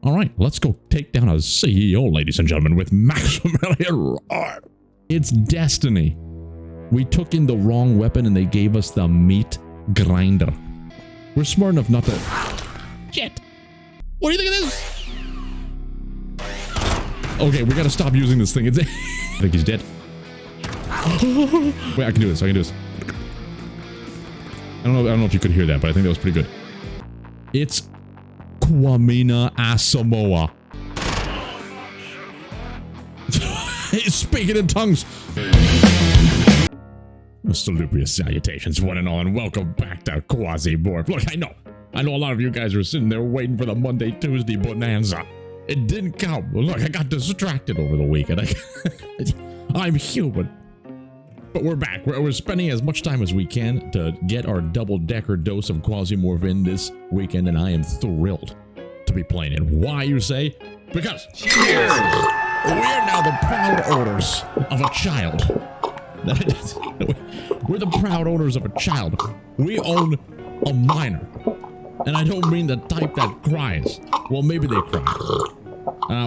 All right, let's go take down a CEO, ladies and gentlemen, with maximum. It's destiny. We took in the wrong weapon and they gave us the meat grinder. We're smart enough not to... Shit! What do you think of this? Okay, we gotta stop using this thing. I think he's dead. Wait, I can do this. I can do this. I don't know if you could hear that, but I think that was pretty good. It's Quamina Asamoah. He's speaking in tongues. Salubrious salutations, one and all, and welcome back to Quasimorph. Look, I know a lot of you guys are sitting there waiting for the Monday, Tuesday bonanza. It didn't come. Look, I got distracted over the weekend. I'm human. But we're back. We're spending as much time as we can to get our double-decker dose of Quasimorph in this weekend, and I am thrilled to be playing it. Why, you say? Because cheers! We are now the proud owners of a child. We're the proud owners of a child. We own a minor. And I don't mean the type that cries. Well, maybe they cry.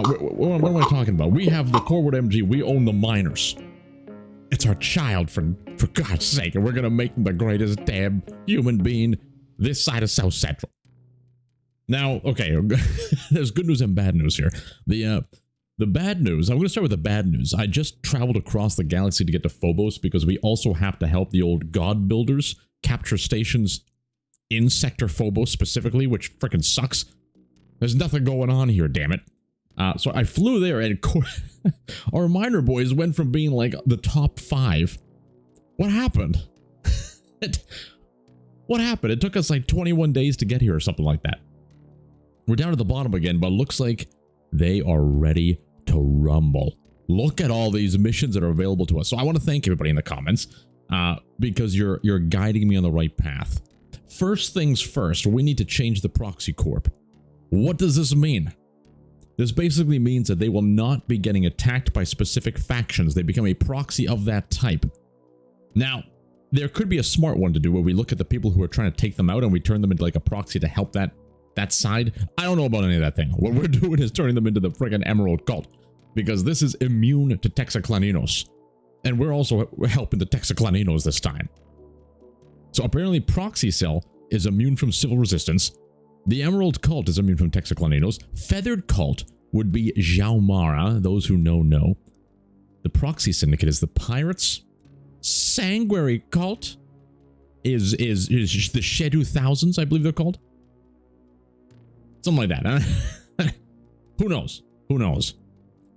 What am I talking about? We have the Corwood MG. We own the minors. It's our child, for God's sake, and we're gonna make them the greatest damn human being this side of South Central. Now, okay, there's good news and bad news here. The bad news, I'm gonna start with the bad news. I just traveled across the galaxy to get to Phobos because we also have to help the old god builders capture stations in Sector Phobos specifically, which freaking sucks. There's nothing going on here, damn it. So I flew there, and our minor boys went from being like the top 5. What happened? What happened? It took us like 21 days to get here or something like that. We're down at the bottom again, but it looks like they are ready to rumble. Look at all these missions that are available to us. So I want to thank everybody in the comments because you're guiding me on the right path. First things first, we need to change the Proxy Corp. What does this mean? This basically means that they will not be getting attacked by specific factions. They become a proxy of that type. Now, there could be a smart one to do where we look at the people who are trying to take them out and we turn them into like a proxy to help that side. I don't know about any of that thing. What we're doing is turning them into the friggin' Emerald Cult because this is immune to Texaclaninos. And we're also helping the Texaclaninos this time. So apparently Proxy Cell is immune from civil resistance. The Emerald Cult is immune from Texaclaninos. Feathered Cult would be Jaumara. Those who know. The Proxy Syndicate is the Pirates. Sanguinary Cult is the Shedu Thousands, I believe they're called. Something like that. Huh? Who knows? Who knows?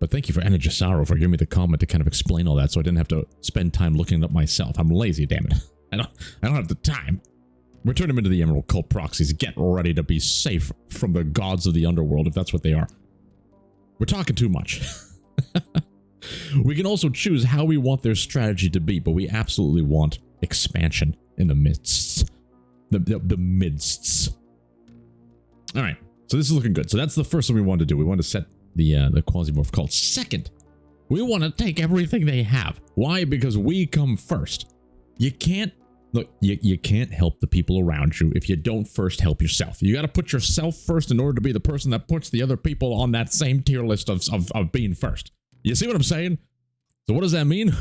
But thank you for Energisaro for giving me the comment to kind of explain all that so I didn't have to spend time looking it up myself. I'm lazy, damn it. I don't have the time. We're turning them into the Emerald Cult proxies. Get ready to be safe from the gods of the underworld, if that's what they are. We're talking too much. We can also choose how we want their strategy to be, but we absolutely want expansion in the midst. The midsts. Alright, so this is looking good. So that's the first thing we want to do. We want to set the Quasimorph cult. Second, we want to take everything they have. Why? Because we come first. You can't Look, you can't help the people around you if you don't first help yourself. You got to put yourself first in order to be the person that puts the other people on that same tier list of being first. You see what I'm saying? So what does that mean?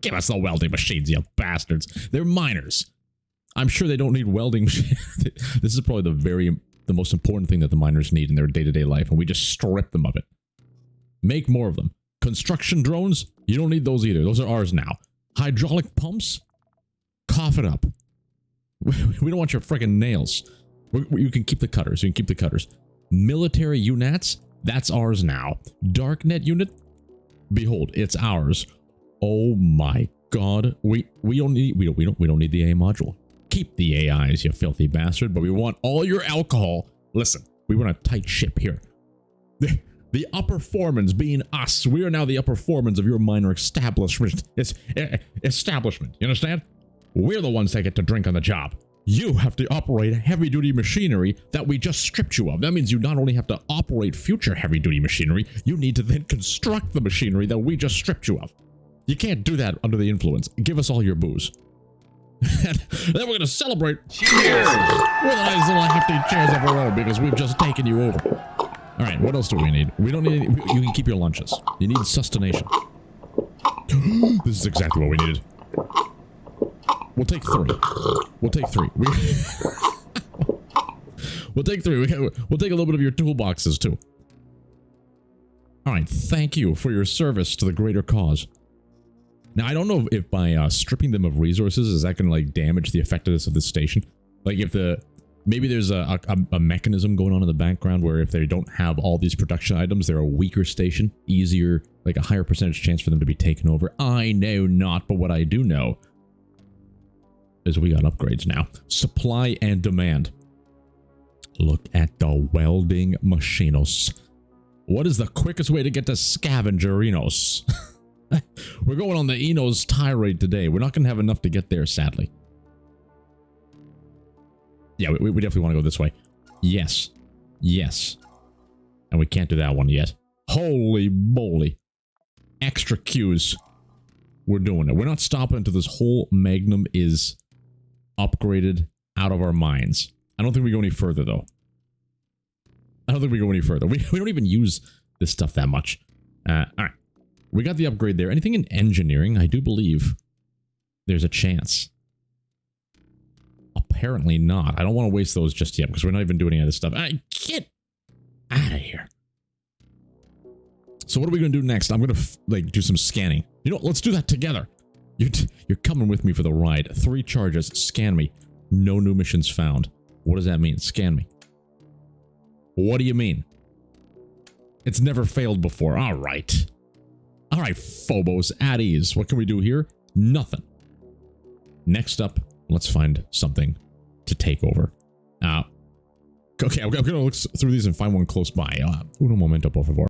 Give us the welding machines, you bastards. They're miners. I'm sure they don't need welding machines. This is probably the most important thing that the miners need in their day-to-day life, and we just strip them of it. Make more of them. Construction drones, you don't need those either. Those are ours now. Hydraulic pumps? Cough it up. We don't want your friggin' nails. You can keep the cutters. You can keep the cutters. Military units? That's ours now. Darknet unit? Behold, it's ours. Oh my god. We don't need the AI module. Keep the AIs, you filthy bastard, but we want all your alcohol. Listen, we run a tight ship here. The upper foremans being us. We are now the upper foremans of your minor establishment. It's establishment. You understand? We're the ones that get to drink on the job. You have to operate heavy-duty machinery that we just stripped you of. That means you not only have to operate future heavy-duty machinery, you need to then construct the machinery that we just stripped you of. You can't do that under the influence. Give us all your booze. And then we're going to celebrate. Cheers! With a nice little hefty cheers of our own because we've just taken you over. Alright, what else do we need? We don't need any, you can keep your lunches. You need sustentation. This is exactly what we needed. We'll take 3. We'll take 3. We'll take 3. We'll take a little bit of your toolboxes too. Alright, thank you for your service to the greater cause. Now, I don't know if by stripping them of resources, is that going to, like, damage the effectiveness of this station? Like, if the... Maybe there's a mechanism going on in the background where if they don't have all these production items, they're a weaker station. Easier, like a higher percentage chance for them to be taken over. I know not, but what I do know is we got upgrades now. Supply and demand. Look at the welding machinos. What is the quickest way to get to Scavengerinos? We're going on the Enos tirade today. We're not going to have enough to get there, sadly. Yeah, we definitely want to go this way. Yes. Yes. And we can't do that one yet. Holy moly. Extra queues. We're doing it. We're not stopping until this whole magnum is upgraded out of our minds. I don't think we go any further, though. I don't think we go any further. We don't even use this stuff that much. Alright. We got the upgrade there. Anything in engineering? I do believe there's a chance. Apparently not. I don't want to waste those just yet because we're not even doing any of this stuff. Get out of here. So what are we going to do next? I'm going to like do some scanning. You know what? Let's do that together. You're coming with me for the ride. 3 charges. Scan me. No new missions found. What does that mean? Scan me. What do you mean? It's never failed before. All right. All right, Phobos, at ease. What can we do here? Nothing. Next up, let's find something to take over. Okay, I'm going to look through these and find one close by. Uno momento, por favor.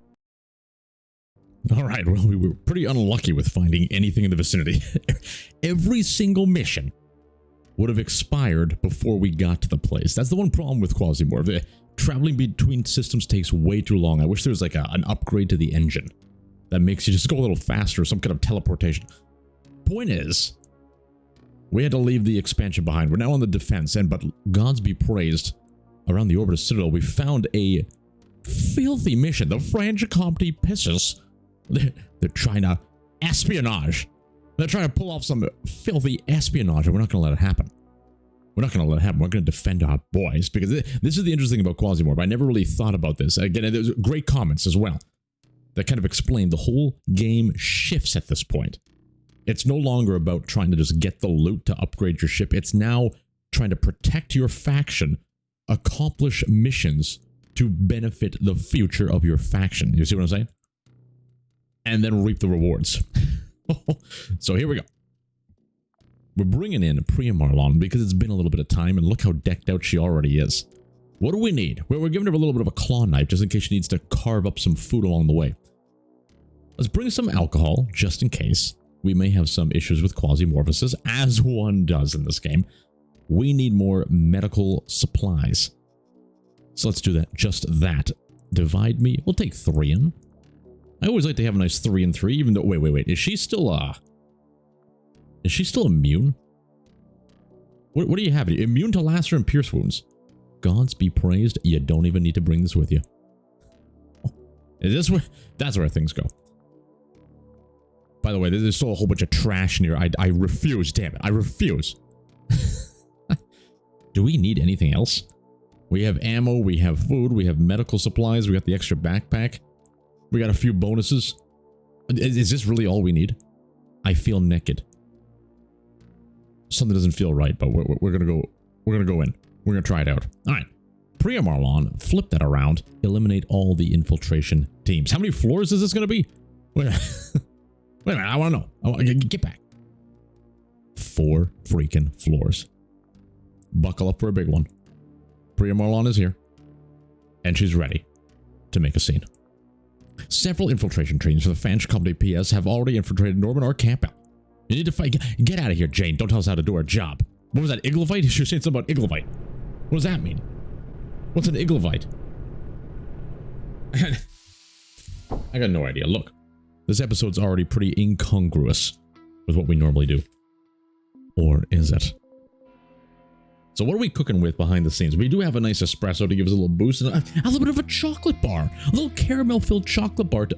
All right, well, we were pretty unlucky with finding anything in the vicinity. Every single mission would have expired before we got to the place. That's the one problem with Quasimorph. Traveling between systems takes way too long. I wish there was like an upgrade to the engine that makes you just go a little faster, some kind of teleportation. Point is, we had to leave the expansion behind. We're now on the defense, but gods be praised, around the Orbiter Citadel, we found a filthy mission. The French Comte pisses. They're trying to espionage. They're trying to pull off some filthy espionage, and we're not going to let it happen. We're not going to let it happen. We're going to defend our boys, because this is the interesting thing about Quasimorph. I never really thought about this. Again, there's great comments as well that kind of explain the whole game shifts at this point. It's no longer about trying to just get the loot to upgrade your ship. It's now trying to protect your faction, accomplish missions to benefit the future of your faction. You see what I'm saying? And then reap the rewards. So here we go. We're bringing in Priya Marlon because it's been a little bit of time, and look how decked out she already is. What do we need? We're giving her a little bit of a claw knife just in case she needs to carve up some food along the way. Let's bring some alcohol just in case. We may have some issues with Quasimorphosis, as one does in this game. We need more medical supplies. So let's do that. Just that. Divide me. We'll take 3 in. I always like to have a nice 3 and 3, even though... Wait. Is she still immune? What do you have? Immune to lacer and pierce wounds. Gods be praised. You don't even need to bring this with you. Is this where... That's where things go. By the way, there's still a whole bunch of trash in here. I refuse, damn it. I refuse. Do we need anything else? We have ammo, we have food, we have medical supplies, we got the extra backpack. We got a few bonuses. Is this really all we need? I feel naked. Something doesn't feel right, but we're gonna go in. We're gonna try it out. Alright. Priya Marlon, flip that around. Eliminate all the infiltration teams. How many floors is this gonna be? Wait a minute, I want to know. Get back. 4 freaking floors. Buckle up for a big one. Priya Marlon is here. And she's ready to make a scene. Several infiltration teams for the Fanch Company PS have already infiltrated Norman R. Campbell. You need to fight. Get out of here, Jane. Don't tell us how to do our job. What was that, Iglovite? She was saying something about Iglovite. What does that mean? What's an Iglovite? I got no idea. Look. This episode's already pretty incongruous with what we normally do. Or is it? So what are we cooking with behind the scenes? We do have a nice espresso to give us a little boost, and a little bit of a chocolate bar. A little caramel-filled chocolate bar.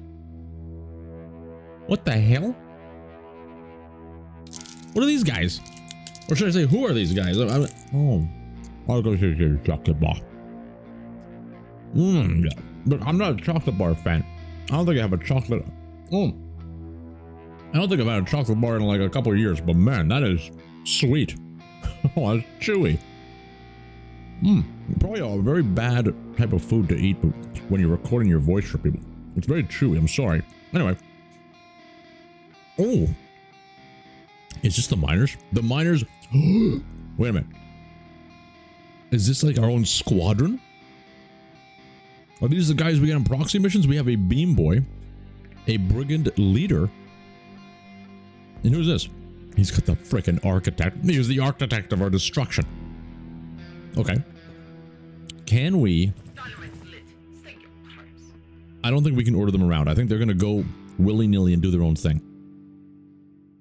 What the hell? What are these guys? Or should I say, who are these guys? Oh, I'll go to the chocolate bar. But I'm not a chocolate bar fan. I don't think I have a chocolate. I don't think I've had a chocolate bar in like a couple of years, but man, that is sweet. Oh, it's chewy. Probably a very bad type of food to eat when you're recording your voice for people. It's very chewy. I'm sorry. Anyway. Oh. Is this the miners? The miners. Wait a minute. Is this like our own squadron? Are these the guys we get on proxy missions? We have a beam boy, a brigand leader. And who's this? He's got the frickin' architect. He's the architect of our destruction. Okay. Can we? I don't think we can order them around. I think they're going to go willy-nilly and do their own thing.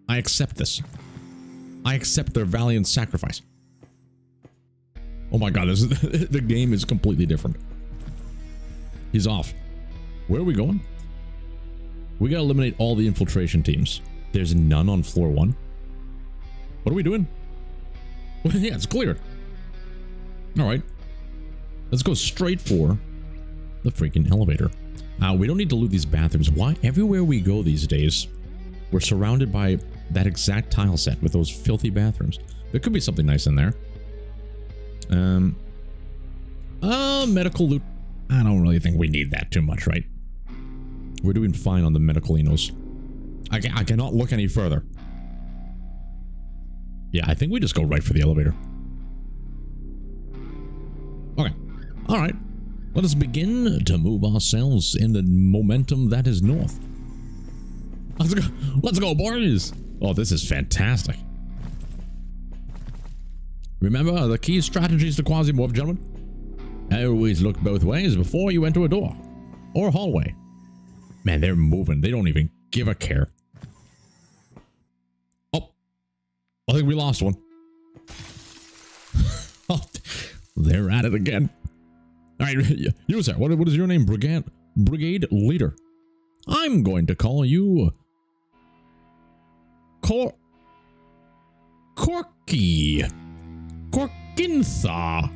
I accept this. I accept their valiant sacrifice. Oh my god, this is, the game is completely different. He's off. Where are we going? We gotta eliminate all the infiltration teams. There's none on floor 1. What are we doing? Well, yeah, it's cleared. Alright. Let's go straight for the freaking elevator. We don't need to loot these bathrooms. Why? Everywhere we go these days, we're surrounded by that exact tile set with those filthy bathrooms. There could be something nice in there. Medical loot. I don't really think we need that too much, right? We're doing fine on the medical enos. I cannot look any further. Yeah, I think we just go right for the elevator. Okay. Alright. Let us begin to move ourselves in the momentum that is north. Let's go. Let's go, boys. Oh, this is fantastic. Remember the key strategies to Quasimorph, gentlemen? Always look both ways before you enter a door or hallway. Man, they're moving. They don't even give a care. Oh, I think we lost one. Oh, they're at it again. All right, you sir, what is your name? Brigade leader. I'm going to call you Corky. Corkintha.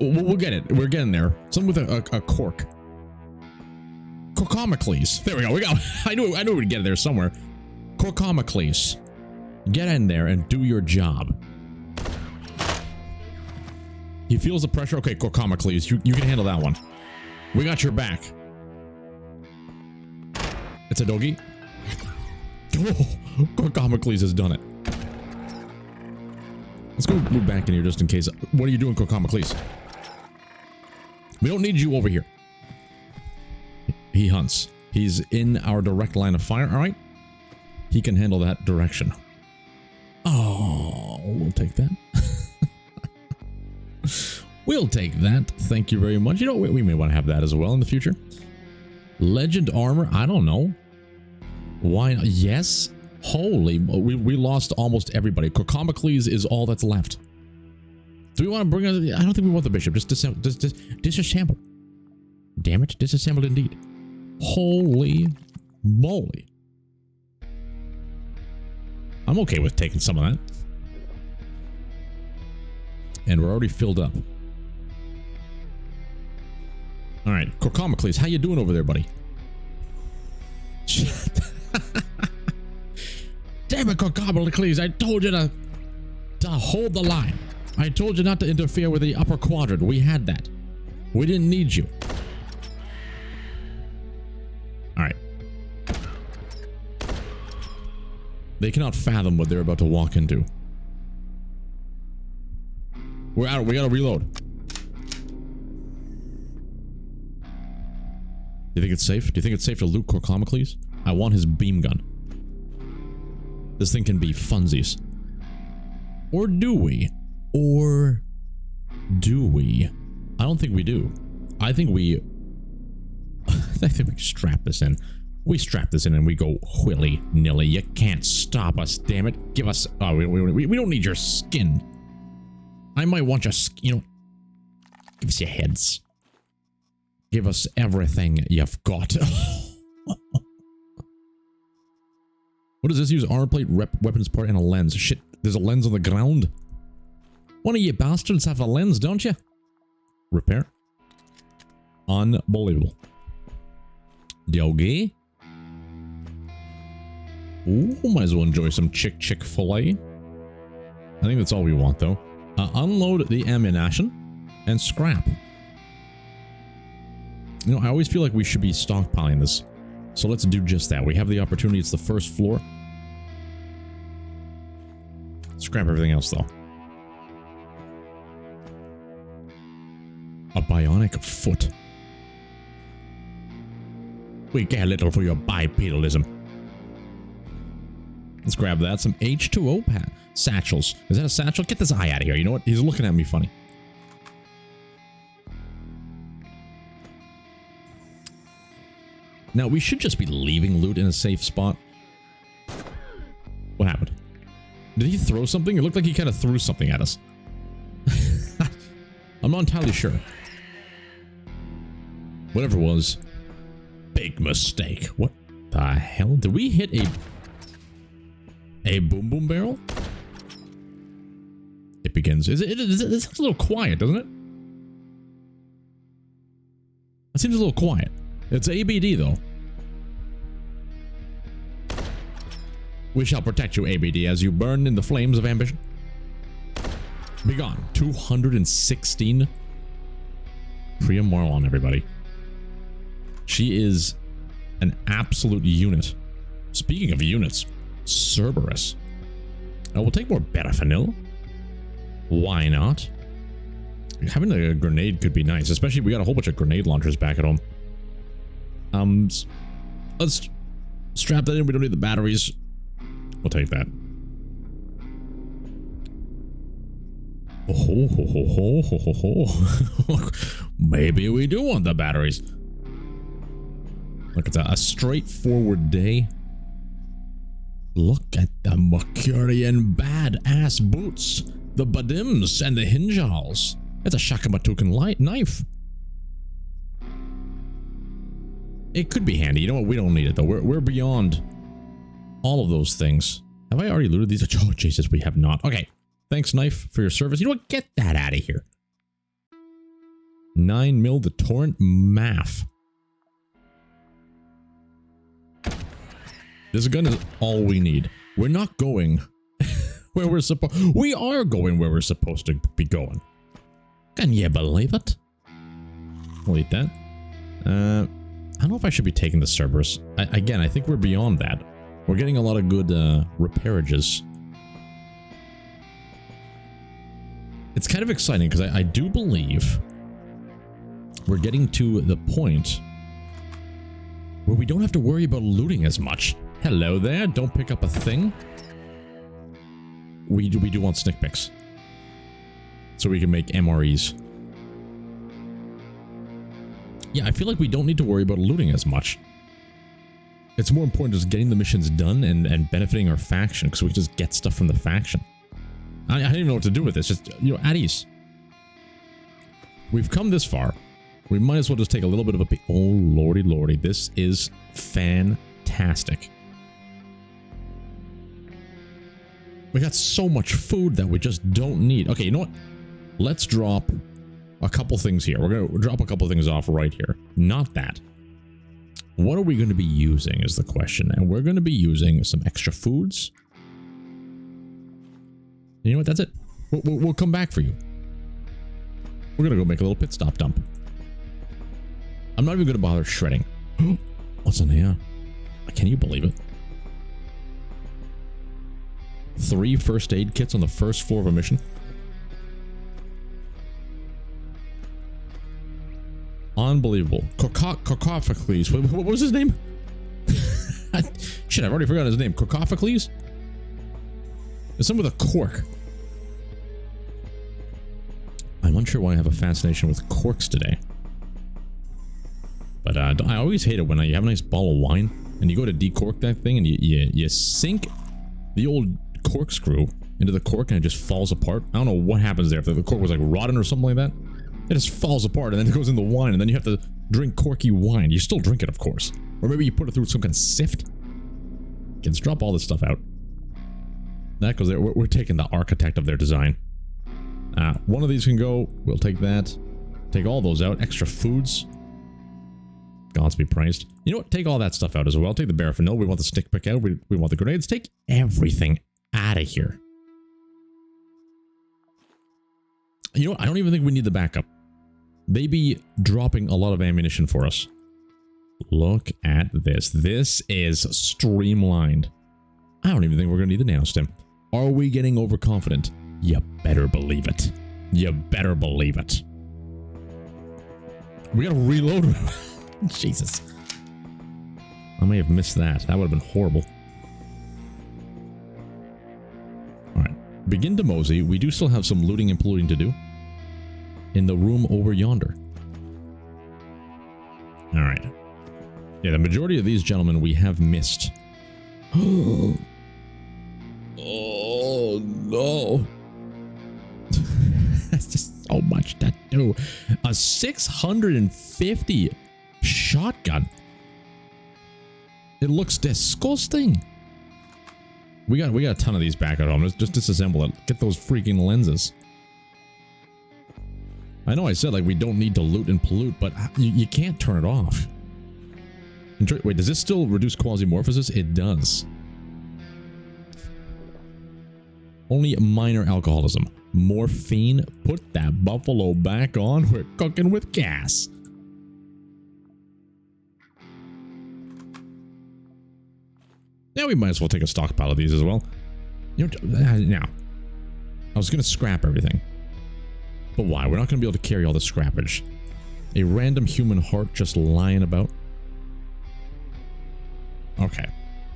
We'll get it. We're getting there. Something with a cork. Corcomacles. There we go. We got. I knew we'd get there somewhere. Corcomacles. Get in there and do your job. He feels the pressure. Okay, Corcomacles, you can handle that one. We got your back. It's a doggy. Oh, Corcomacles has done it. Let's go move back in here just in case. What are you doing, Corcomacles? We don't need you over here. He hunts. He's in our direct line of fire. All right. He can handle that direction. Oh, we'll take that. We'll take that. Thank you very much. You know, we may want to have that as well in the future. Legend armor. I don't know. Why not? Yes. Holy, we lost almost everybody. Corcomacles is all that's left. Do we want to bring? I don't think we want the bishop. Just disassemble. Damn it, disassembled indeed. Holy moly! I'm okay with taking some of that. And we're already filled up. All right, Corcomacles, how you doing over there, buddy? Damn it, Corcomacles, I told you to hold the line. I told you not to interfere with the upper quadrant. We had that. We didn't need you. Alright. They cannot fathom what they're about to walk into. We're out. We gotta reload. Do you think it's safe? Do you think it's safe to loot Corcomacles? I want his beam gun. This thing can be funsies. Or do we? Or do we? I don't think we do. I think we strap this in. We strap this in and we go willy-nilly. You can't stop us, damn it. Give us... Oh, we don't need your skin. I might want your skin, you know... Give us your heads. Give us everything you've got. What does this use? Armor plate, weapons part, and a lens. Shit, there's a lens on the ground. One of you bastards have a lens, don't you? Repair. Unbelievable. Doggy. Ooh, might as well enjoy some Chick-fil-A. I think that's all we want, though. Unload the ammunition and scrap. You know, I always feel like we should be stockpiling this. So let's do just that. We have the opportunity. It's the first floor. Scrap everything else, though. A bionic foot. We care little for your bipedalism. Let's grab that. Some H2O satchels. Is that a satchel? Get this eye out of here. You know what? He's looking at me funny. Now, we should just be leaving loot in a safe spot. What happened? Did he throw something? It looked like he kind of threw something at us. I'm not entirely sure. Whatever it was. Big mistake. What the hell? Did we hit a boom boom barrel? It begins. It sounds a little quiet, doesn't it? It seems a little quiet. It's ABD, though. We shall protect you, ABD, as you burn in the flames of ambition. Be gone. 216. Priya Marlon, everybody. She is an absolute unit. Speaking of units, Cerberus. We'll take more Betaphanil. Why not? Having a grenade could be nice, especially we got a whole bunch of grenade launchers back at home. Let's strap that in. We don't need the batteries. We'll take that. Oh, maybe we do want the batteries. Look, it's a straightforward day. Look at the Mercurian badass boots, the badims, and the hinjals. It's a Shakamatukan light knife. It could be handy. You know what? We don't need it, though. We're beyond all of those things. Have I already looted these? Oh, Jesus, we have not. Okay. Thanks, knife, for your service. You know what? Get that out of here. 9mm the Torrent Math. This gun is all we need. We're not going where we're supposed... We are going where we're supposed to be going. Can you believe it? We'll eat that. I don't know if I should be taking the Cerberus. Again, I think we're beyond that. We're getting a lot of good repairages. It's kind of exciting because I do believe we're getting to the point where we don't have to worry about looting as much. Hello there, don't pick up a thing. We do want snick picks. So we can make MREs. Yeah, I feel like we don't need to worry about looting as much. It's more important just getting the missions done and benefiting our faction, because we can just get stuff from the faction. I don't even know what to do with this. Just, you know, at ease. We've come this far. We might as well just take a little bit of a... Oh, lordy, lordy. This is fantastic. We got so much food that we just don't need. Okay, you know what? Let's drop a couple things here. We're going to drop a couple things off right here. Not that. What are we going to be using is the question. And we're going to be using some extra foods. You know what? That's it. We'll come back for you. We're going to go make a little pit stop dump. I'm not even going to bother shredding. What's in here? Can you believe it? 3 first aid kits on the first floor of a mission. Unbelievable. Cacophocles. What was his name? Shit, I've already forgotten his name. Cacophocles? There's some with a cork. I'm unsure why I have a fascination with corks today. But I always hate it when you have a nice bottle of wine and you go to decork that thing, and you sink the old corkscrew into the cork, and it just falls apart. I don't know what happens there. If the cork was like rotten or something like that, it just falls apart, and then it goes in the wine, and then you have to drink corky wine. You still drink it, of course. Or maybe you put it through some kind of sift. Let's drop all this stuff out. That goes there. We're taking the architect of their design. One of these can go. We'll take that. Take all those out. Extra foods. Gods be praised. You know what? Take all that stuff out as well. Take the baraphanil. We want the stick pick out. We want the grenades. Take everything out of here. You know what? I don't even think we need the backup. They be dropping a lot of ammunition for us. Look at this. This is streamlined. I don't even think we're going to need the nanostem. Are we getting overconfident? You better believe it. You better believe it. We gotta reload. Jesus. I may have missed that. That would have been horrible. Alright. Begin to mosey. We do still have some looting and polluting to do. In the room over yonder. Alright. Yeah, the majority of these gentlemen we have missed. Oh no. That's just so much to do. A 650 shotgun. It looks disgusting. We got a ton of these back at home. Let's just disassemble it. Get those freaking lenses. I know I said like we don't need to loot and pollute, but you can't turn it off. Wait, does this still reduce quasimorphosis? It does. Only minor alcoholism. Morphine, put that buffalo back on. We're cooking with gas. Now we might as well take a stockpile of these as well. You know, now, I was going to scrap everything. But why? We're not going to be able to carry all the scrappage. A random human heart just lying about. Okay.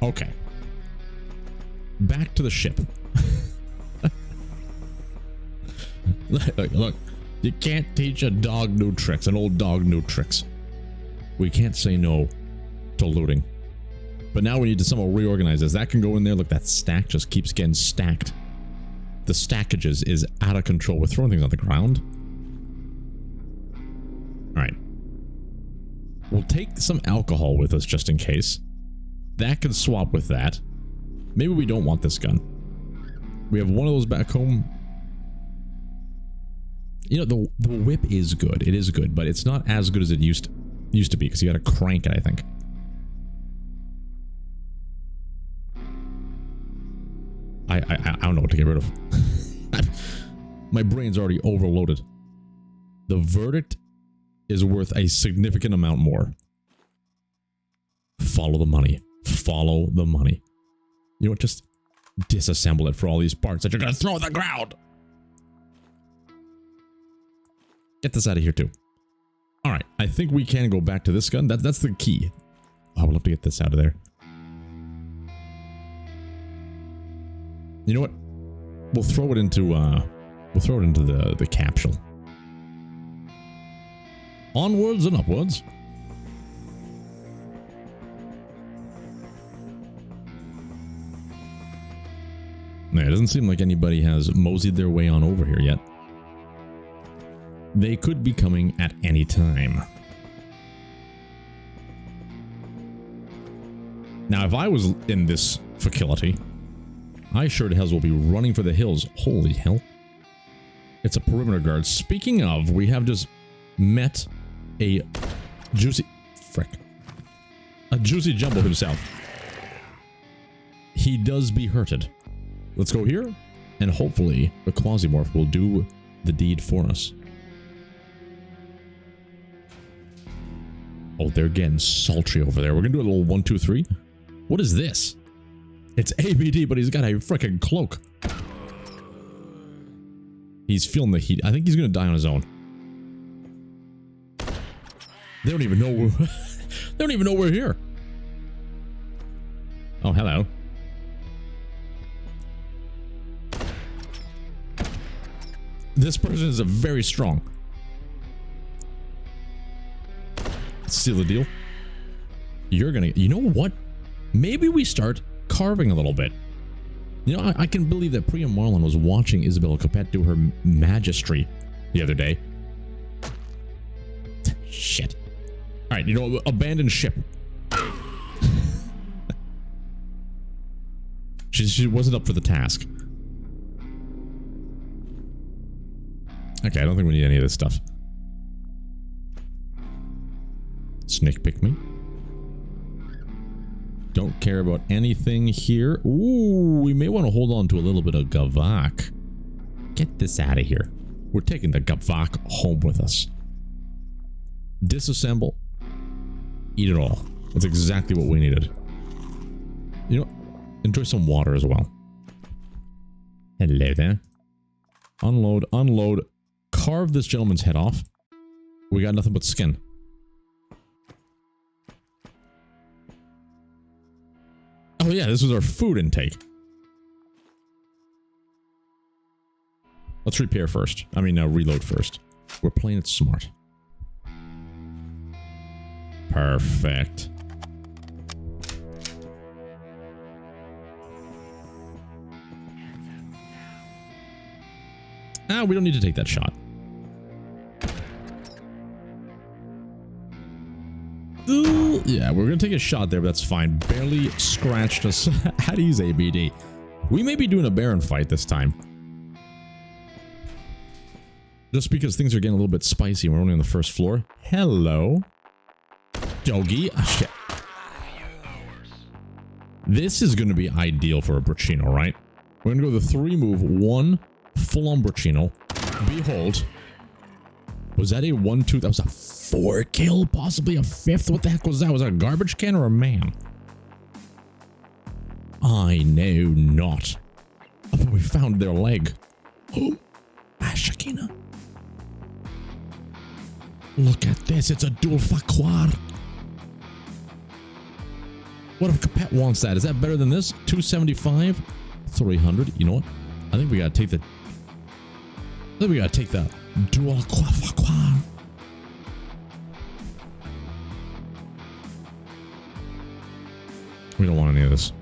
Okay. Back to the ship. Look, you can't teach a dog new tricks, an old dog new tricks. We can't say no to looting. But now we need to somehow reorganize this. That can go in there. Look, that stack just keeps getting stacked. The stackages is out of control. We're throwing things on the ground. Alright. We'll take some alcohol with us just in case. That can swap with that. Maybe we don't want this gun. We have one of those back home. You know, the whip is good. It is good, but it's not as good as it used to be because you got to crank it, I think. I don't know what to get rid of. My brain's already overloaded. The verdict is worth a significant amount more. Follow the money. Follow the money. You know what? Just disassemble it for all these parts that you're going to throw on the ground. Get this out of here too. Alright, I think we can go back to this gun. That's the key. Oh, I would love to get this out of there. You know what? We'll throw it into the capsule. Onwards and upwards. Yeah, it doesn't seem like anybody has moseyed their way on over here yet. They could be coming at any time. Now, if I was in this facility, I sure to hells will be running for the hills. Holy hell. It's a perimeter guard. Speaking of, we have just met a juicy... Frick. A juicy jumbo himself. He does be hurted. Let's go here, and hopefully the Quasimorph will do the deed for us. Oh, they're getting sultry over there. We're gonna do a little 1, 2, 3. What is this? It's ABD, but he's got a freaking cloak. He's feeling the heat. I think he's gonna die on his own. They don't even know we're they don't even know we're here. Oh, hello. This person is a very strong. Seal the deal. You're gonna... You know what? Maybe we start carving a little bit. You know, I can believe that Priya Marlin was watching Isabella Capet do her magistry the other day. Shit. Alright, you know, abandon ship. She wasn't up for the task. Okay, I don't think we need any of this stuff. Snake pick me. Don't care about anything here. Ooh, we may want to hold on to a little bit of Gavak. Get this out of here. We're taking the Gavak home with us. Disassemble. Eat it all. That's exactly what we needed. You know, enjoy some water as well. Hello there. Unload, unload. Carve this gentleman's head off. We got nothing but skin. Oh yeah, this was our food intake. Let's repair first. I mean, reload first. We're playing it smart. Perfect. Ah, we don't need to take that shot. Ooh, yeah, we're gonna take a shot there, but that's fine. Barely scratched us. How to use ABD. We may be doing a Baron fight this time. Just because things are getting a little bit spicy. We're only on the first floor. Hello. Doggy. Oh, shit. This is going to be ideal for a Bracino, right? We're going to go the 3-move, 1 full-on Bracino. Behold. Was that a 1-2? That was a 4 kill, possibly a 5th. What the heck was that? Was that a garbage can or a man? I know not. Oh, we found their leg. Oh, Ashakina. Look at this. It's a dual Fakwar. What if Capet wants that? Is that better than this? 275? 300? You know what? I think we gotta take the... dual Fakwar. We don't want any of this.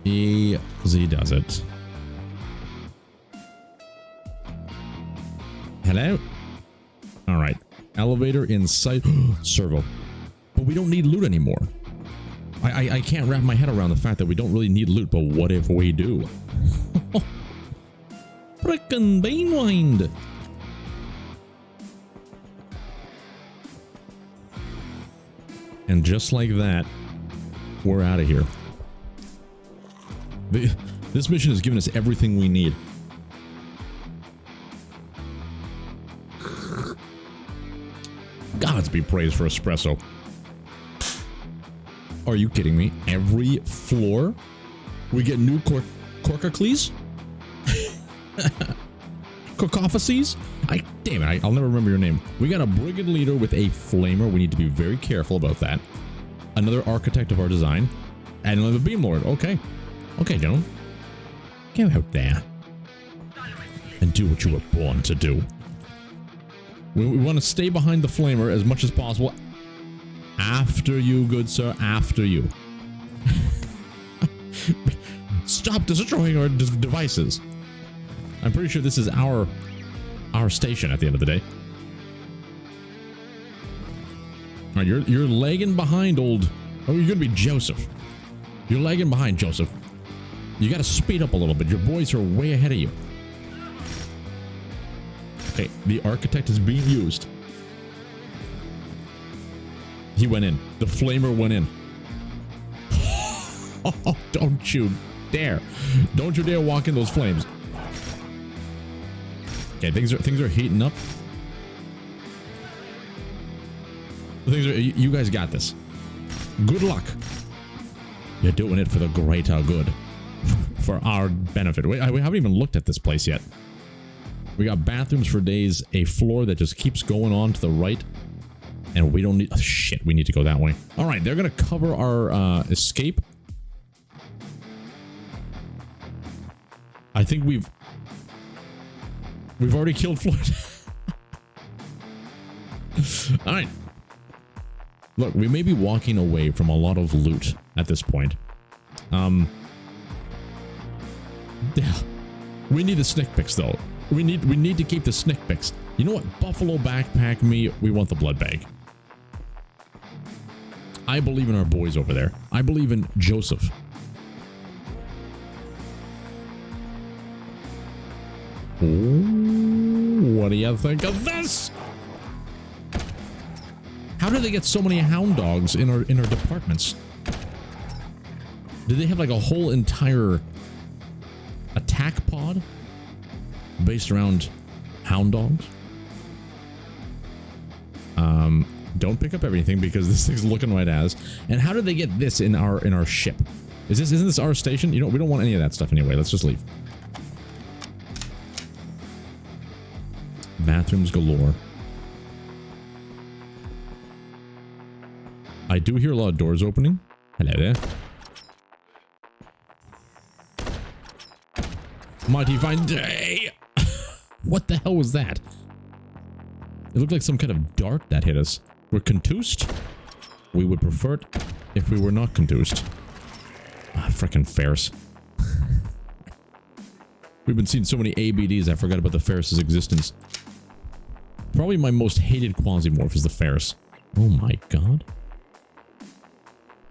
Easy does it. Hello? Alright. Elevator in sight. Servo. But we don't need loot anymore. I can't wrap my head around the fact that we don't really need loot, but what if we do? Frickin' Banewind! And just like that, we're out of here. This mission has given us everything we need. Gods be praised for espresso. Are you kidding me? Every floor we get new Corcocles? Corcophases? Damn it, I'll never remember your name. We got a brigand leader with a flamer. We need to be very careful about that. Another architect of our design. And another beam lord. Okay. Okay, gentlemen. Get out there. And do what you were born to do. We want to stay behind the flamer as much as possible. After you, good sir. After you. Stop destroying our devices. I'm pretty sure this is our station at the end of the day. All right, you're lagging behind, old. Oh, you're gonna be Joseph. You're lagging behind, Joseph. You gotta speed up a little bit. Your boys are way ahead of you. Okay, the architect is being used. He went in. The flamer went in. Oh, don't you dare. Don't you dare walk in those flames. Okay, things are heating up. You guys got this. Good luck. You're doing it for the greater good. For our benefit. We haven't even looked at this place yet. We got bathrooms for days, a floor that just keeps going on to the right. And we don't need... Oh, shit, we need to go that way. Alright, they're going to cover our escape. I think we've already killed Floyd. Alright. Look, we may be walking away from a lot of loot at this point. Yeah. We need the snick picks though. We need to keep the snick picks. You know what? Buffalo backpack me, we want the blood bag. I believe in our boys over there. I believe in Joseph. Ooh, what do you think of this? How do they get so many hound dogs in our departments? Do they have like a whole entire attack pod based around hound dogs? Don't pick up everything because this thing's looking right as. And how did they get this in our ship? Isn't this our station? You know, we don't want any of that stuff anyway. Let's just leave. Bathrooms galore. I do hear a lot of doors opening. Hello there. Mighty fine day. What the hell was that? It looked like some kind of dart that hit us. We're contused. We would prefer it if we were not contused. Ah, frickin' Ferris. We've been seeing so many ABDs, I forgot about the Ferris's existence. Probably my most hated Quasimorph is the Ferris. Oh my god.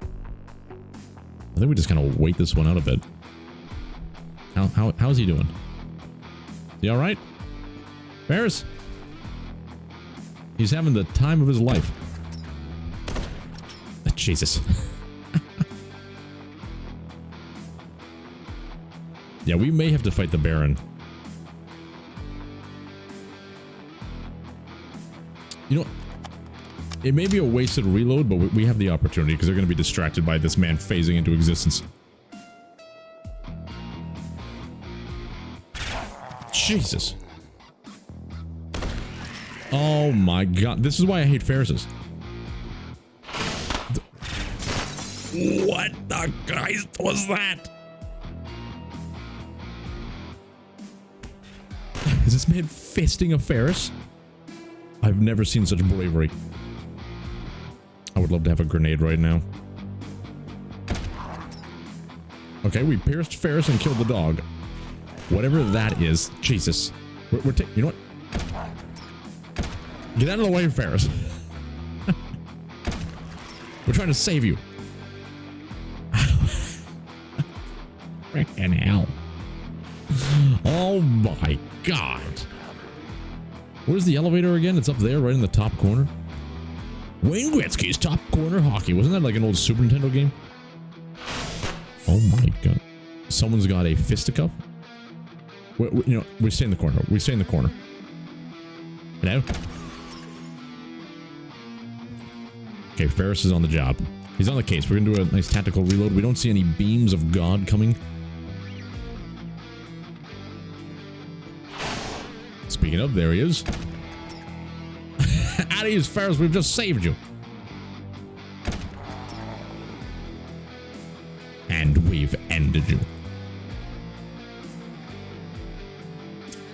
I think we just kind of wait this one out a bit. How's he doing? Is he alright? Ferris? He's having the time of his life. Jesus. Yeah, we may have to fight the Baron. You know, it may be a wasted reload, but we have the opportunity because they're going to be distracted by this man phasing into existence. Jesus. Oh my god. This is why I hate Ferris's. What the Christ was that? Is this man fisting a Ferris? I've never seen such bravery. I would love to have a grenade right now. Okay, we pierced Ferris and killed the dog. Whatever that is. Jesus. We're you know what? Get out of the way, Ferris. We're trying to save you. Frickin' hell. Oh my god. Where's the elevator again? It's up there, right in the top corner. Wayne Gretzky's Top Corner Hockey. Wasn't that like an old Super Nintendo game? Oh my god. Someone's got a fisticuff? You know, we stay in the corner. We stay in the corner. Hello? Okay, Ferris is on the job. He's on the case. We're gonna do a nice tactical reload. We don't see any beams of God coming. Speaking of, there he is. Out of his Ferris, we've just saved you. And we've ended you.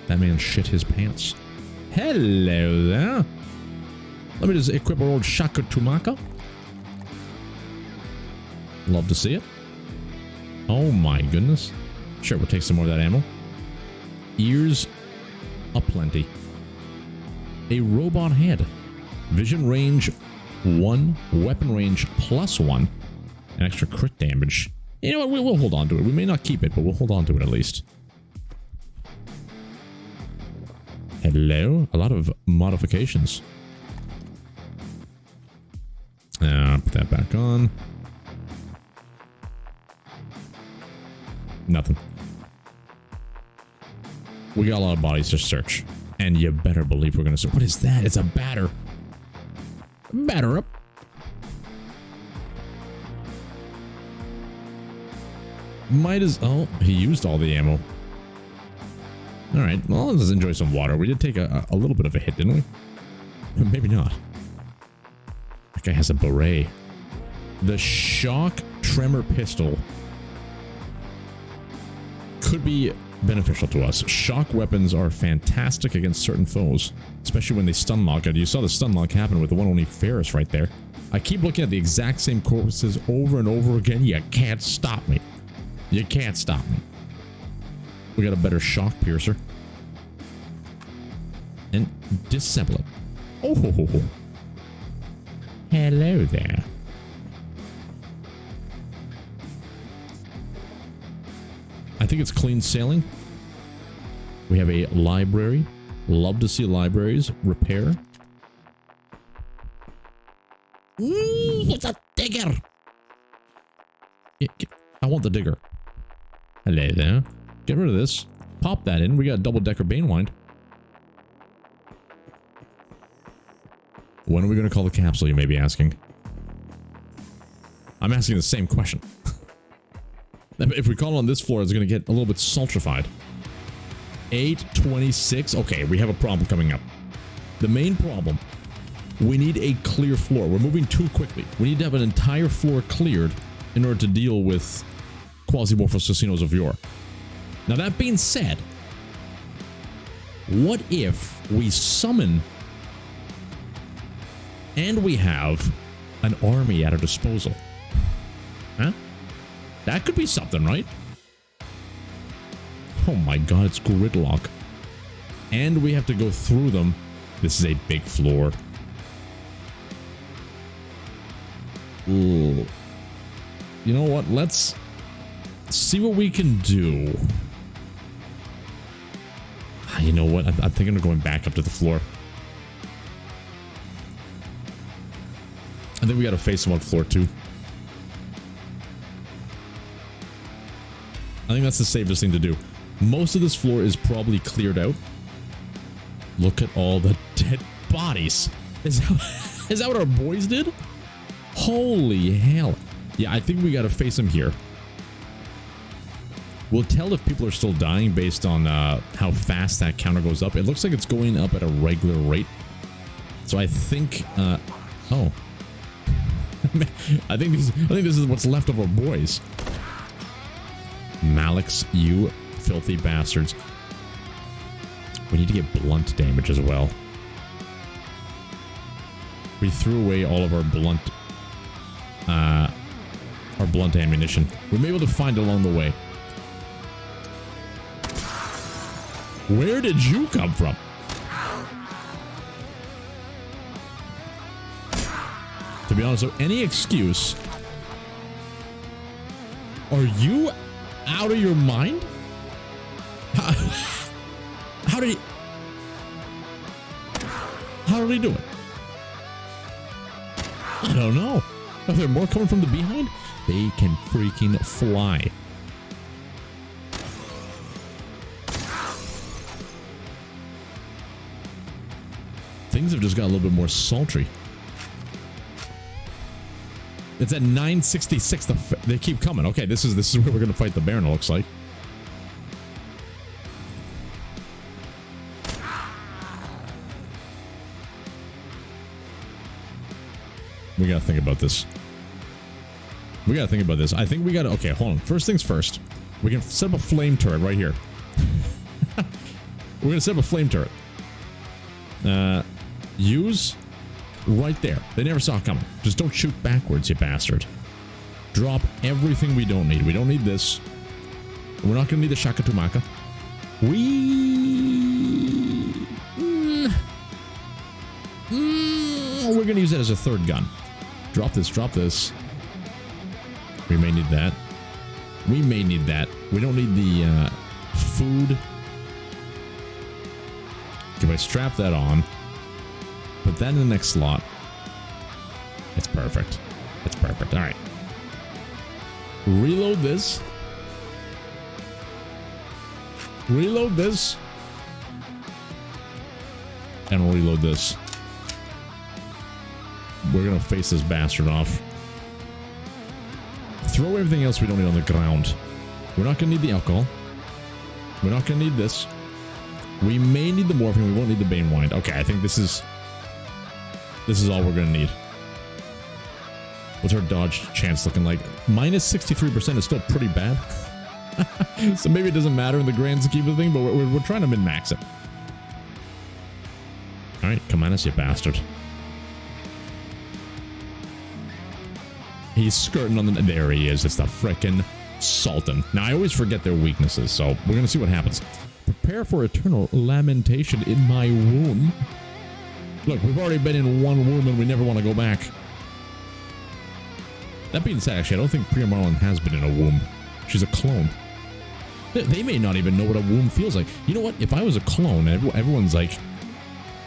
That man shit his pants. Hello there. Let me just equip our old Shaka Tumaka. Love to see it. Oh my goodness. Sure, we'll take some more of that ammo. Ears aplenty. A robot head. Vision range 1. Weapon range +1. An extra crit damage. You know what? We'll hold on to it. We may not keep it, but we'll hold on to it at least. Hello. A lot of modifications. Put that back on. Nothing. We got a lot of bodies to search. And you better believe we're gonna search. What is that? It's a batter. Batter up. Might as... Oh, he used all the ammo. Alright, well, let's enjoy some water. We did take a little bit of a hit, didn't we? Maybe not. That guy has a beret. The shock tremor pistol could be beneficial to us. Shock weapons are fantastic against certain foes, especially when they stun lock. And you saw the stun lock happen with the one only Ferris right there. I keep looking at the exact same corpses over and over again. You can't stop me. You can't stop me. We got a better shock piercer. And disassemble it. Oh, ho, ho, ho. Hello there. I think it's clean sailing. We have a library. Love to see libraries. Repair. Ooh, it's a digger. I want the digger. Hello there. Get rid of this. Pop that in. We got a double-decker Banewind. When are we going to call the capsule, you may be asking? I'm asking the same question. If we call it on this floor, it's going to get a little bit sultrified. 8:26. Okay, we have a problem coming up. The main problem, we need a clear floor. We're moving too quickly. We need to have an entire floor cleared in order to deal with Quasimorph Assassinos of Yore. Now, that being said, what if we summon and we have an army at our disposal? Huh? That could be something, right? Oh my god, it's gridlock. And we have to go through them. This is a big floor. Ooh. You know what? Let's see what we can do. You know what? I'm thinking of going back up to the floor. I think we gotta face him on floor 2. I think that's the safest thing to do. Most of this floor is probably cleared out. Look at all the dead bodies. Is that what our boys did? Holy hell. Yeah, I think we gotta face him here. We'll tell if people are still dying based on how fast that counter goes up. It looks like it's going up at a regular rate. So I think, oh. I think this is what's left of our boys. Malix, you filthy bastards. We need to get blunt damage as well. We threw away all of our blunt ammunition. We may be able to find it along the way. Where did you come from? To be honest, so any excuse. Are you out of your mind? How did he do it? I don't know. Are there more coming from the behind? They can freaking fly. Things have just got a little bit more sultry. It's at 966. They keep coming. Okay, this is where we're gonna fight the Baron, it looks like. We gotta think about this. I think we gotta... Okay, hold on. First things first. We can set up a flame turret right here. We're gonna set up a flame turret. Use... right there. They never saw it coming. Just don't shoot backwards, you bastard. Drop everything we don't need. We don't need this. We're not gonna need the Shakatumaka. We're gonna use that as a third gun. Drop this, drop this. We may need that. We may need that. We don't need the food. If I strap that on, put that in the next slot. It's perfect. It's perfect. All right. Reload this. Reload this. And we'll reload this. We're going to face this bastard off. Throw everything else we don't need on the ground. We're not going to need the alcohol. We're not going to need this. We may need the morphine. We won't need the Banewind. Okay, I think this is all we're going to need. What's our dodge chance looking like? Minus 63% is still pretty bad. So maybe it doesn't matter in the grand scheme of the thing, but we're trying to min-max it. Alright, come on us, you bastard. He's skirting on the... There he is. It's the frickin' Sultan. Now, I always forget their weaknesses, so we're gonna see what happens. Prepare for eternal lamentation in my womb. Look, we've already been in one womb and we never want to go back. That being said, actually, I don't think Priya Marlon has been in a womb. She's a clone. They may not even know what a womb feels like. You know what? If I was a clone, and everyone's like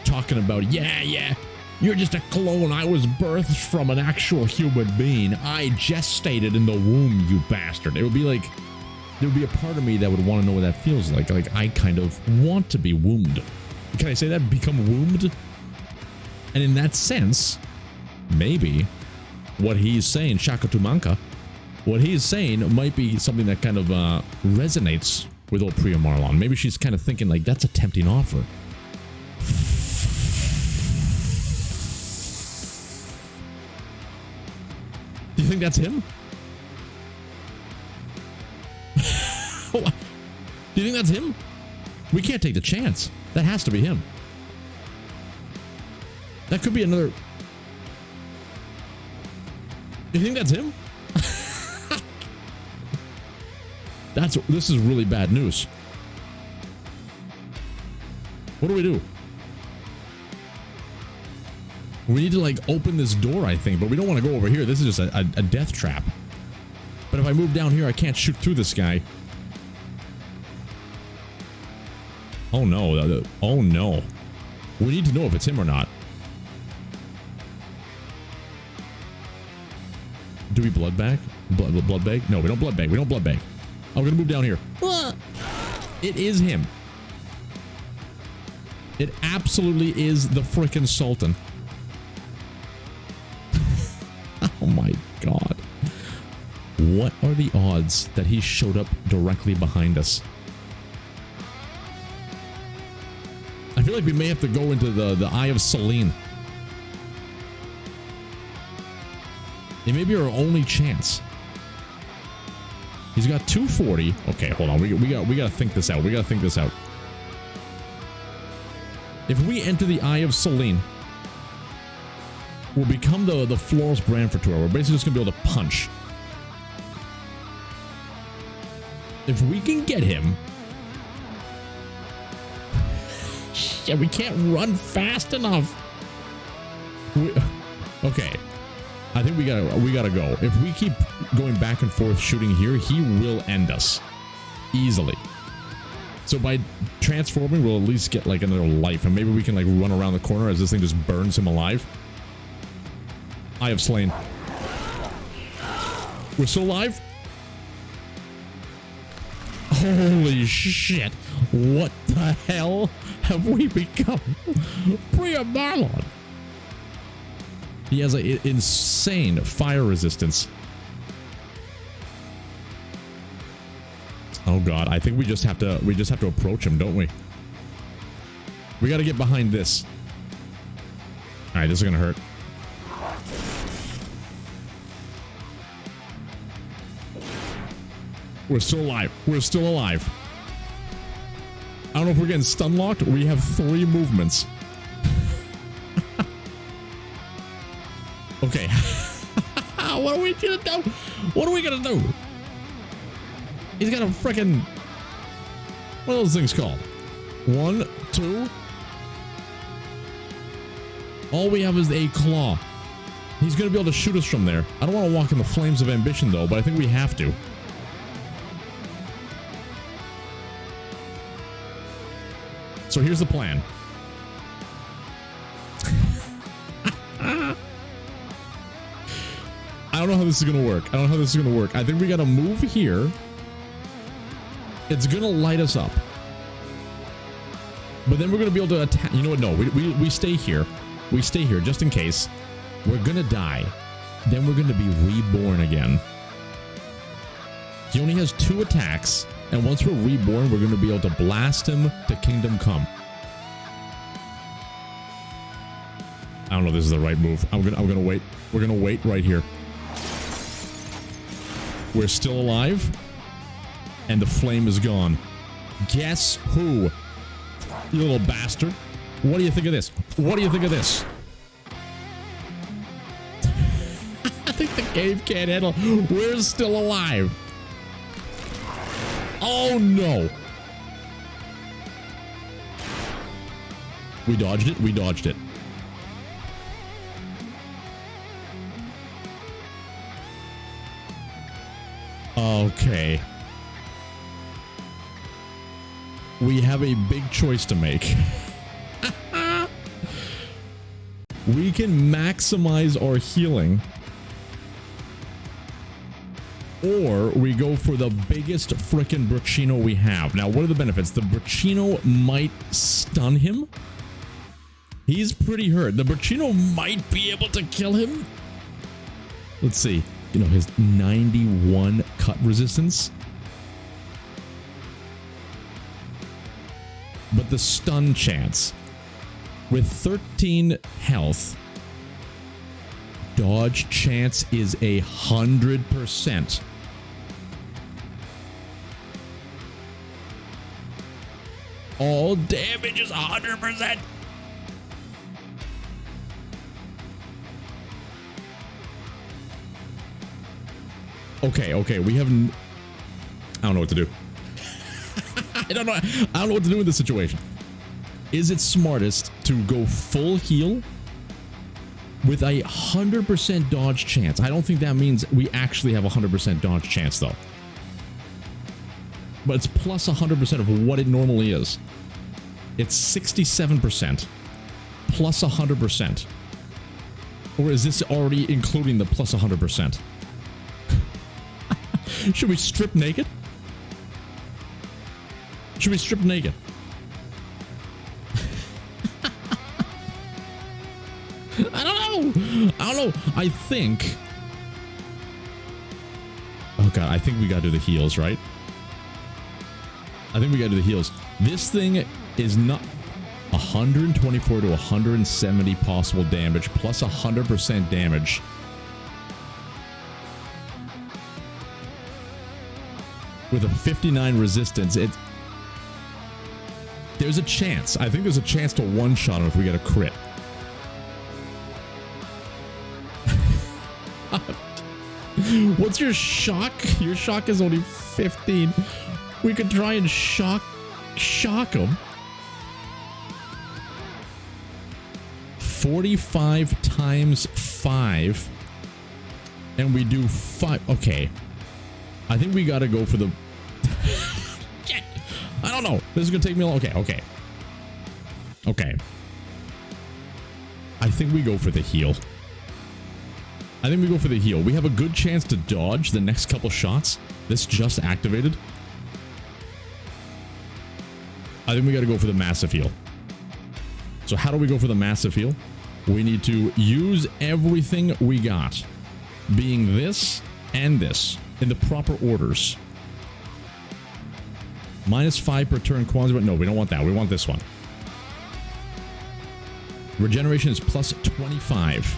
talking about, yeah, you're just a clone. I was birthed from an actual human being. I gestated in the womb, you bastard. It would be like, there would be a part of me that would want to know what that feels like. Like, I kind of want to be wombed. Can I say that? Become wombed? And in that sense, maybe what he's saying, Shakatumanka, what he's saying might be something that kind of resonates with old Priya Marlon. Maybe she's kind of thinking like, that's a tempting offer. Do you think that's him? Do you think that's him? We can't take the chance. That has to be him. That could be another... You think that's him? This is really bad news. What do we do? We need to like open this door, I think, but we don't want to go over here. This is just a death trap. But if I move down here, I can't shoot through this guy. Oh no. Oh no. We need to know if it's him or not. Do we blood bag? Blood bag? No, we don't blood bag. We don't blood bag. I'm gonna move down here. It is him. It absolutely is the frickin' Sultan. Oh my god. What are the odds that he showed up directly behind us? I feel like we may have to go into the Eye of Selene. It may be our only chance. He's got 240. Okay, hold on. We gotta think this out. We gotta think this out. If we enter the Eye of Selene, we'll become the Florals Branford tour. We're basically just gonna be able to punch. If we can get him, yeah, we can't run fast enough. Okay. I think we gotta go. If we keep going back and forth shooting here, he will end us easily. So by transforming, we'll at least get like another life, and maybe we can like run around the corner as this thing just burns him alive. I have slain. We're still alive? Holy shit! What the hell have we become? Priya Marlon. He has an insane fire resistance. Oh god, I think we just have to approach him, don't we? We got to get behind this. All right, this is gonna hurt. We're still alive. We're still alive. I don't know if we're getting stun locked. We have 3 movements. Okay. What are we gonna do? What are we gonna do? He's got a frickin'... What are those things called? 1, 2. All we have is a claw. He's gonna be able to shoot us from there. I don't want to walk in the flames of ambition though, but I think we have to. So here's the plan. I don't know how this is gonna work. I think we gotta move here. It's gonna light us up. But then we're gonna be able to attack. You know what? No, we stay here. We stay here just in case. We're gonna die. Then we're gonna be reborn again. He only has 2 attacks. And once we're reborn, we're gonna be able to blast him to Kingdom Come. I don't know if this is the right move. I'm gonna wait. We're gonna wait right here. We're still alive, and the flame is gone. Guess who? You little bastard. What do you think of this? What do you think of this? I think The cave can't handle. We're still alive. Oh no. We dodged it. We dodged it. Okay. We have a big choice to make. We can maximize our healing, or we go for the biggest frickin' Brachino we have. Now, what are the benefits? The Brachino might stun him. He's pretty hurt. The Brachino might be able to kill him. Let's see. You know, his 91 cut resistance. But the stun chance. With 13 health, dodge chance is 100%. All damage is 100%. Okay, we have... I don't know what to do. I don't know what to do in this situation. Is it smartest to go full heal with a 100% dodge chance? I don't think that means we actually have a 100% dodge chance, though. But it's plus 100% of what it normally is. It's 67% plus 100%. Or is this already including the plus 100%? Should we strip naked? Should we strip naked? I don't know. I think... Oh god, I think we gotta do the heals, right? I think we gotta do the heals. This thing is not... 124 to 170 possible damage, plus 100% damage. With a 59 resistance, there's a chance. I think there's a chance to one-shot him if we get a crit. What's your shock? Your shock is only 15. We could try and shock him. 45 times 5. And we do 5. Okay. I think we gotta go for the... Shit. I don't know. This is gonna take me a long... Okay. I think we go for the heal. We have a good chance to dodge the next couple shots. This just activated. I think we gotta go for the massive heal. So how do we go for the massive heal? We need to use everything we got. Being this and this. In the proper orders. -5 per turn Quasimorph. No, we don't want that. We want this one. Regeneration is plus 25.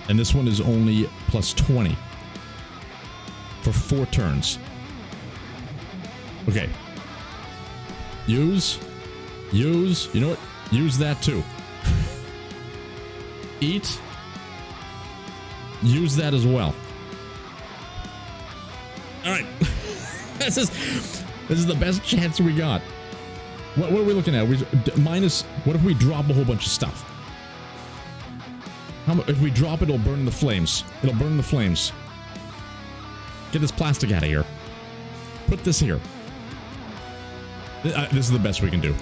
And this one is only plus 20. For 4 turns. Okay. Use. You know what? Use that too. Eat. Use that as well. All right. This is the best chance we got. What are we looking at? Minus. What if we drop a whole bunch of stuff? If we drop it, it'll burn the flames. It'll burn the flames. Get this plastic out of here. Put this here. This is the best we can do.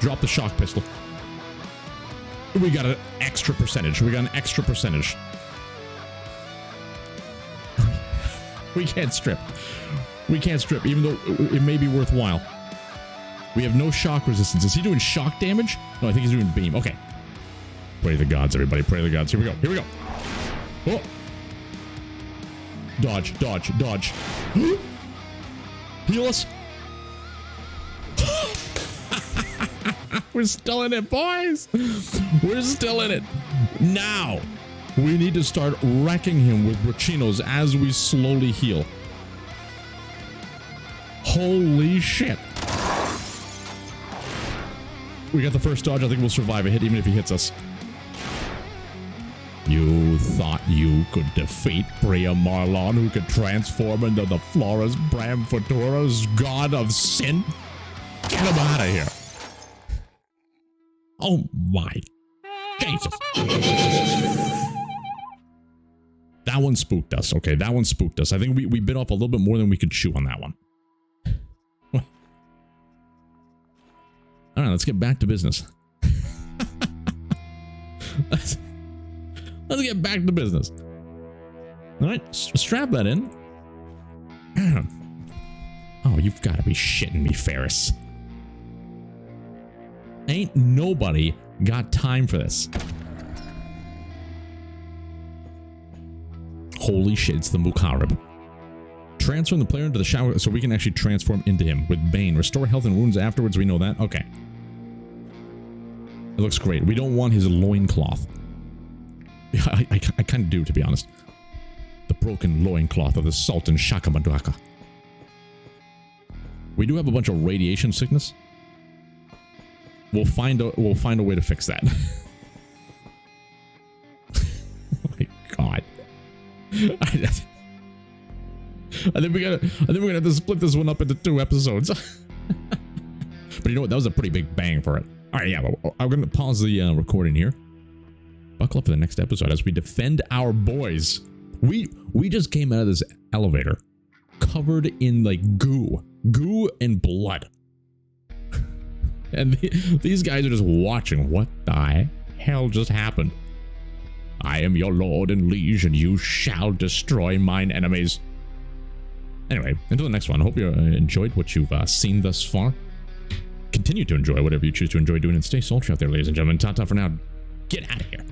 Drop the shock pistol. We got an extra percentage. We can't strip. Even though it may be worthwhile. We have no shock resistance. Is he doing shock damage? No, I think he's doing beam. Okay. Pray to the gods, everybody. Pray to the gods. Here we go. Oh. Dodge. Heal us. We're still in it, boys. We're still in it. Now, we need to start wrecking him with Brachinos as we slowly heal. Holy shit. We got the first dodge. I think we'll survive a hit even if he hits us. You thought you could defeat Priya Marlon, who could transform into the Flores Bram Futura's god of sin? Get him out of here. Oh my Jesus. That one spooked us. Okay, that one spooked us. I think we bit off a little bit more than we could chew on that one. All right, let's get back to business. Let's get back to business. All right, strap that in. Oh, you've got to be shitting me, Ferris. Ain't nobody got time for this. Holy shit, it's the Mukarib. Transform the player into the shower so we can actually transform into him with Bane. Restore health and wounds afterwards, we know that. Okay. It looks great. We don't want his loincloth. Yeah, I kind of do, to be honest. The broken loincloth of the Sultan Shakamadaka. We do have a bunch of radiation sickness. We'll find a way to fix that. Oh my god. I think we're gonna have to split this one up into 2 episodes. But you know what? That was a pretty big bang for it. All right, yeah. Well, I'm gonna pause the recording here. Buckle up for the next episode as we defend our boys. We just came out of this elevator covered in like goo and blood, and these guys are just watching. What the hell just happened? I am your lord and liege, and you shall destroy mine enemies. Anyway, until the next one, I hope you enjoyed what you've seen thus far. Continue to enjoy whatever you choose to enjoy doing, and stay sultry out there, ladies and gentlemen. Ta-ta for now. Get out of here.